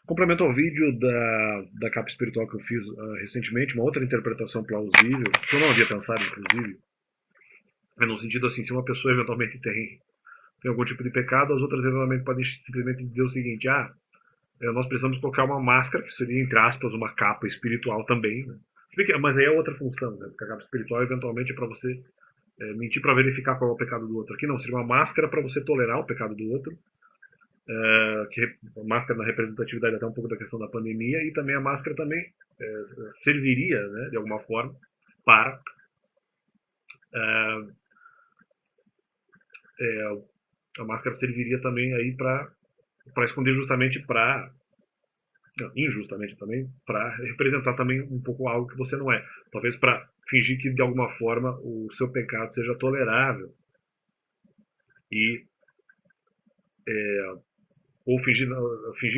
Complemento ao vídeo da capa espiritual que eu fiz recentemente, uma outra interpretação plausível, que eu não havia pensado, inclusive, é no sentido assim, se uma pessoa eventualmente tem algum tipo de pecado, as outras eventualmente podem simplesmente dizer o seguinte, nós precisamos colocar uma máscara, que seria, entre aspas, uma capa espiritual também, né? Mas aí é outra função, né? Porque a capa espiritual eventualmente é para você mentir para verificar qual é o pecado do outro. Aqui não, seria uma máscara para você tolerar o pecado do outro, que a máscara na representatividade até um pouco da questão da pandemia, e também a máscara também serviria, né, de alguma forma, para é, é, a máscara serviria também aí para esconder justamente para injustamente também para representar também um pouco algo que você não é, talvez para fingir que de alguma forma o seu pecado seja tolerável e ou fingir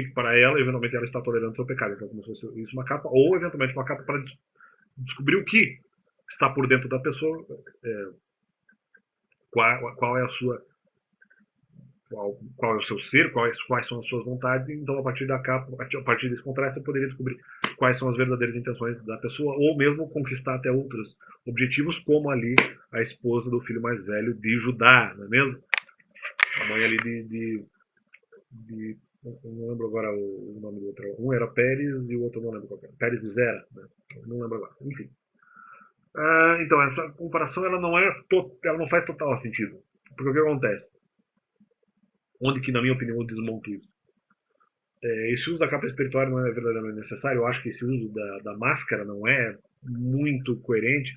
que para ela eventualmente ela está tolerando o seu pecado, então como se fosse isso uma capa, ou eventualmente uma capa para descobrir o que está por dentro da pessoa, qual é a sua qual é o seu ser, quais são as suas vontades, então a partir da capa, a partir desse contraste, você poderia descobrir quais são as verdadeiras intenções da pessoa, ou mesmo conquistar até outros objetivos, como ali a esposa do filho mais velho de Judá, não é mesmo? A mãe ali de não lembro agora o nome do outro. Um era Pérez e o outro não lembro qual era. Pérez e Zera, né? Não lembro agora. Enfim. Então, essa comparação ela não faz total sentido. Porque o que acontece? Onde que, na minha opinião, eu desmonto isso? Esse uso da capa espiritual não é verdadeiramente necessário. Eu acho que esse uso da máscara não é muito coerente,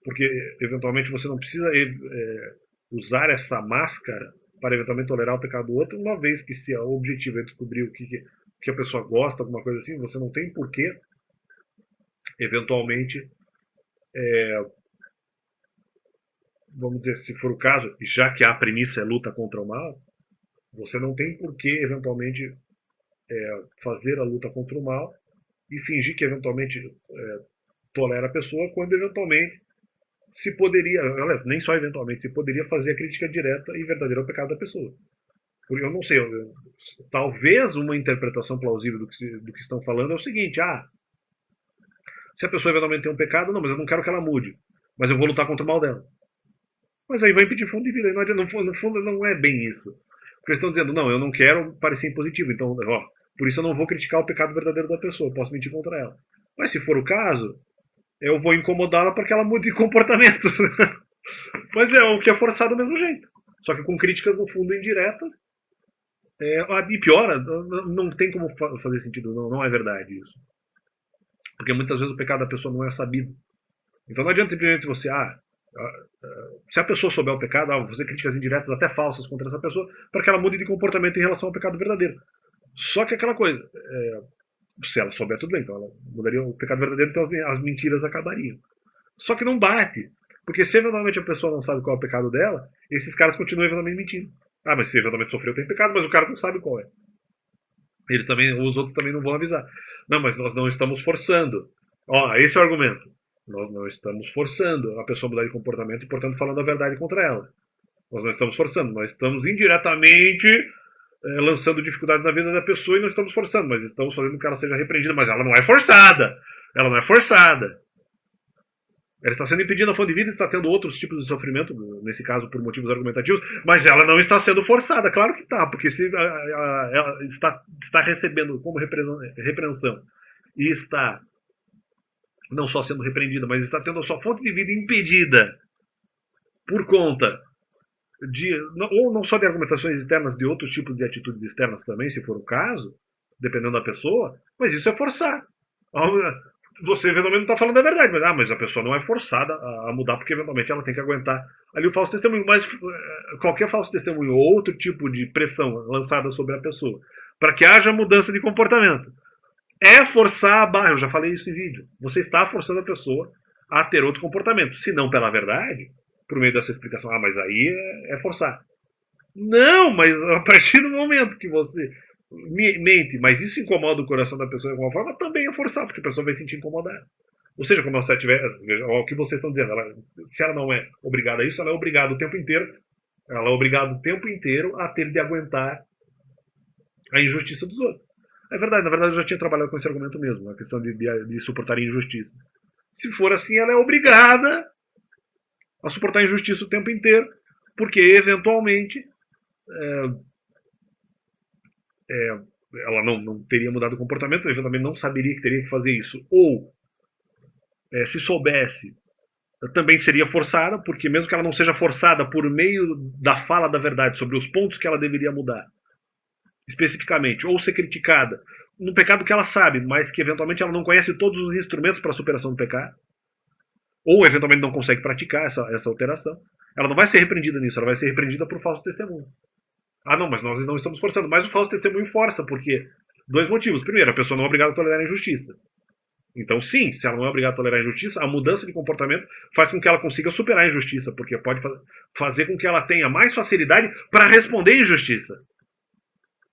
porque eventualmente você não precisa usar essa máscara para eventualmente tolerar o pecado do outro, uma vez que se o objetivo é descobrir o que a pessoa gosta, alguma coisa assim, você não tem porquê, eventualmente, vamos dizer, se for o caso, já que a premissa é luta contra o mal, você não tem porquê, eventualmente, fazer a luta contra o mal e fingir que eventualmente tolera a pessoa, quando eventualmente se poderia, aliás, nem só eventualmente, se poderia fazer a crítica direta e verdadeira ao pecado da pessoa. Eu não sei, talvez uma interpretação plausível do que estão falando é o seguinte, se a pessoa eventualmente tem um pecado, não, mas eu não quero que ela mude, mas eu vou lutar contra o mal dela. Mas aí vai impedir fundo de vida, no fundo não é bem isso. Porque eles estão dizendo, não, eu não quero parecer impositivo, então, por isso eu não vou criticar o pecado verdadeiro da pessoa, eu posso mentir contra ela. Mas se for o caso, eu vou incomodá-la para que ela mude de comportamento. Mas é o que é forçado do mesmo jeito. Só que com críticas, no fundo, indiretas. E piora, não tem como fazer sentido, não é verdade isso. Porque muitas vezes o pecado da pessoa não é sabido. Então não adianta simplesmente você, se a pessoa souber o pecado, vou fazer críticas indiretas, até falsas, contra essa pessoa, para que ela mude de comportamento em relação ao pecado verdadeiro. Só que aquela coisa, se ela souber, tudo bem, então ela mudaria o pecado verdadeiro, então as mentiras acabariam. Só que não bate. Porque se eventualmente a pessoa não sabe qual é o pecado dela, esses caras continuam eventualmente mentindo. Mas se eventualmente sofreu, tem pecado, mas o cara não sabe qual é. Os outros também não vão avisar. Não, mas nós não estamos forçando. Esse é o argumento. Nós não estamos forçando a pessoa a mudar de comportamento e, portanto, falando a verdade contra ela. Nós não estamos forçando, nós estamos indiretamente lançando dificuldades na vida da pessoa e não estamos forçando, mas estamos fazendo com que ela seja repreendida. Mas ela não é forçada. Ela não é forçada. Ela está sendo impedida na fonte de vida e está tendo outros tipos de sofrimento, nesse caso por motivos argumentativos, mas ela não está sendo forçada. Claro que está, porque se ela está recebendo como repreensão e está não só sendo repreendida, mas está tendo a sua fonte de vida impedida por conta ou não só de argumentações externas, de outros tipos de atitudes externas também, se for o caso, dependendo da pessoa, mas isso é forçar. Você eventualmente não está falando a verdade, mas a pessoa não é forçada a mudar, porque eventualmente ela tem que aguentar ali o falso testemunho. Mas qualquer falso testemunho ou outro tipo de pressão lançada sobre a pessoa, para que haja mudança de comportamento, é forçar a barra. Eu já falei isso em vídeo. Você está forçando a pessoa a ter outro comportamento. Se não pela verdade, por meio dessa explicação, mas aí é forçar. Não, mas a partir do momento que você mente, mas isso incomoda o coração da pessoa de alguma forma, também é forçar, porque a pessoa vai se sentir incomodada. Ou seja, como ela tiver, veja, o que vocês estão dizendo, se ela não é obrigada a isso, ela é obrigada o tempo inteiro, ela é obrigada o tempo inteiro a ter de aguentar a injustiça dos outros. É verdade, na verdade eu já tinha trabalhado com esse argumento mesmo, a questão de suportar injustiça. Se for assim, ela é obrigada a suportar injustiça o tempo inteiro, porque eventualmente ela não teria mudado o comportamento, eventualmente não saberia que teria que fazer isso. Ou, se soubesse, também seria forçada, porque mesmo que ela não seja forçada por meio da fala da verdade sobre os pontos que ela deveria mudar, especificamente, ou ser criticada no pecado que ela sabe, mas que eventualmente ela não conhece todos os instrumentos para a superação do pecado, ou eventualmente não consegue praticar essa alteração, ela não vai ser repreendida nisso, ela vai ser repreendida por falso testemunho. Ah, não, mas nós não estamos forçando. Mas o falso testemunho força, porque dois motivos. Primeiro, a pessoa não é obrigada a tolerar a injustiça. Então, sim, se ela não é obrigada a tolerar a injustiça, a mudança de comportamento faz com que ela consiga superar a injustiça, porque pode fazer com que ela tenha mais facilidade para responder à injustiça.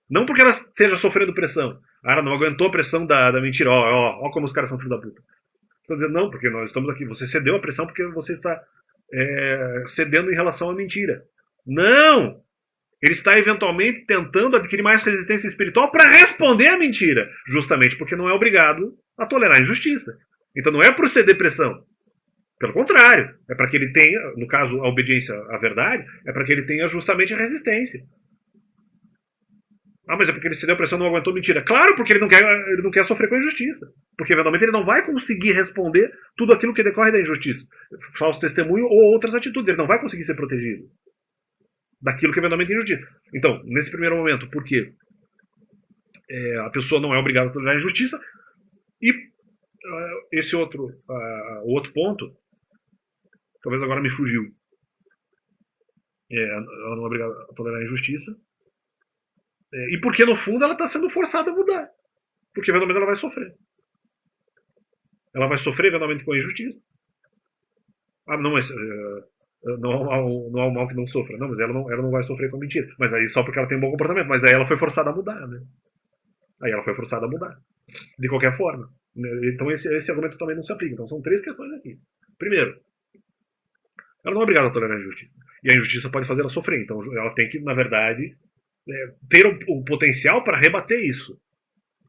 Não porque ela esteja sofrendo pressão. Ah, ela não aguentou a pressão da mentira. Ó como os caras são filhos da puta. Estou dizendo, não, porque nós estamos aqui. Você cedeu a pressão porque você está cedendo em relação à mentira. Não! Ele está eventualmente tentando adquirir mais resistência espiritual para responder à mentira, justamente porque não é obrigado a tolerar a injustiça. Então não é por ceder pressão. Pelo contrário, é para que ele tenha, no caso, a obediência à verdade, é para que ele tenha justamente a resistência. Ah, mas é porque ele cedeu a pressão e não aguentou mentira. Claro, porque ele não quer sofrer com a injustiça. Porque eventualmente ele não vai conseguir responder tudo aquilo que decorre da injustiça. Falso testemunho ou outras atitudes. Ele não vai conseguir ser protegido daquilo que eventualmente é injustiça. Então, nesse primeiro momento, porque a pessoa não é obrigada a tolerar a injustiça, e esse outro ponto, talvez agora me fugiu. Ela não é obrigada a tolerar a injustiça, e porque no fundo ela está sendo forçada a mudar, porque eventualmente ela vai sofrer. Ela vai sofrer eventualmente com a injustiça. Ah, não, mas não há um mal que não sofra. Não, mas ela não vai sofrer com a mentira. Mas aí só porque ela tem um bom comportamento. Mas aí ela foi forçada a mudar, né? Aí ela foi forçada a mudar. De qualquer forma. Então esse argumento também não se aplica. Então são três questões aqui. Primeiro, ela não é obrigada a tolerar a injustiça. E a injustiça pode fazer ela sofrer. Então ela tem que, na verdade, ter o potencial para rebater isso.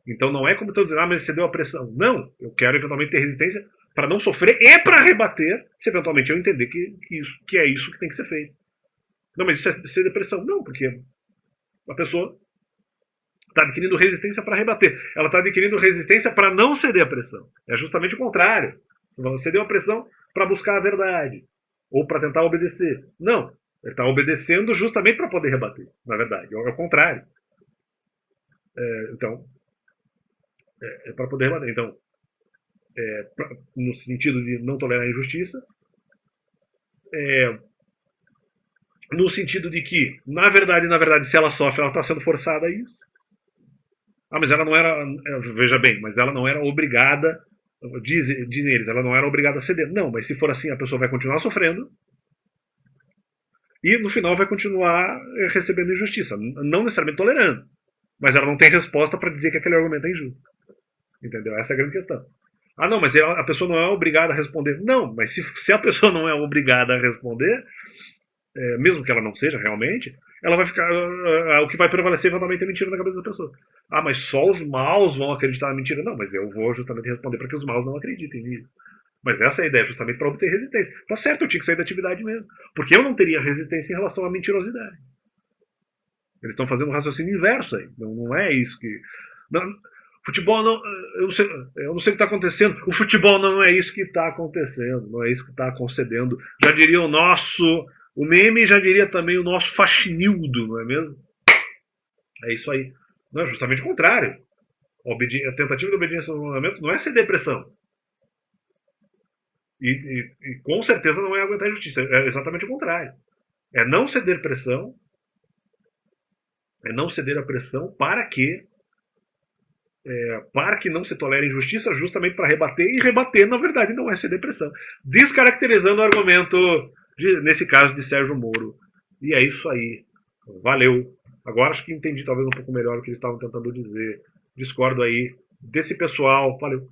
Então não é como estou dizendo, mas você deu a pressão. Não, eu quero eventualmente ter resistência para não sofrer e para rebater, se eventualmente eu entender que é isso que tem que ser feito. Não, mas isso é depressão. Não, porque a pessoa está adquirindo resistência para rebater. Ela está adquirindo resistência para não ceder a pressão. É justamente o contrário. Você deu a pressão para buscar a verdade. Ou para tentar obedecer. Não. Ele está obedecendo justamente para poder rebater. Na verdade. É o contrário. Então, é para poder rebater. Então, no sentido de não tolerar a injustiça, no sentido de que, na verdade, se ela sofre, ela está sendo forçada a isso. Ah, mas ela não era, veja bem, mas ela não era obrigada, dizem eles, ela não era obrigada a ceder. Não, mas se for assim, a pessoa vai continuar sofrendo e no final vai continuar recebendo injustiça, não necessariamente tolerando, mas ela não tem resposta para dizer que aquele argumento é injusto. Entendeu? Essa é a grande questão. Ah, não, mas a pessoa não é obrigada a responder. Não, mas se a pessoa não é obrigada a responder, mesmo que ela não seja realmente, ela vai ficar. O que vai prevalecer eventualmente é mentira na cabeça da pessoa. Ah, mas só os maus vão acreditar na mentira. Não, mas eu vou justamente responder para que os maus não acreditem nisso. Mas essa é a ideia, justamente para obter resistência. Tá certo, eu tinha que sair da atividade mesmo. Porque eu não teria resistência em relação à mentirosidade. Eles estão fazendo um raciocínio inverso aí. Não é isso que. Não, futebol não. Eu não sei o que está acontecendo. O futebol não é isso que está acontecendo. Não é isso que está concedendo. Já diria o nosso. O meme já diria também o nosso faxinildo, não é mesmo? É isso aí. Não, é justamente o contrário. A tentativa de obediência ao mandamento não é ceder pressão. E com certeza não é aguentar a injustiça. É exatamente o contrário. É não ceder pressão. É não ceder a pressão para que não se tolere injustiça, justamente para rebater, e rebater, na verdade, não é ceder pressão. Descaracterizando o argumento, nesse caso, de Sérgio Moro. E é isso aí. Valeu. Agora acho que entendi talvez um pouco melhor o que eles estavam tentando dizer. Discordo aí desse pessoal. Valeu.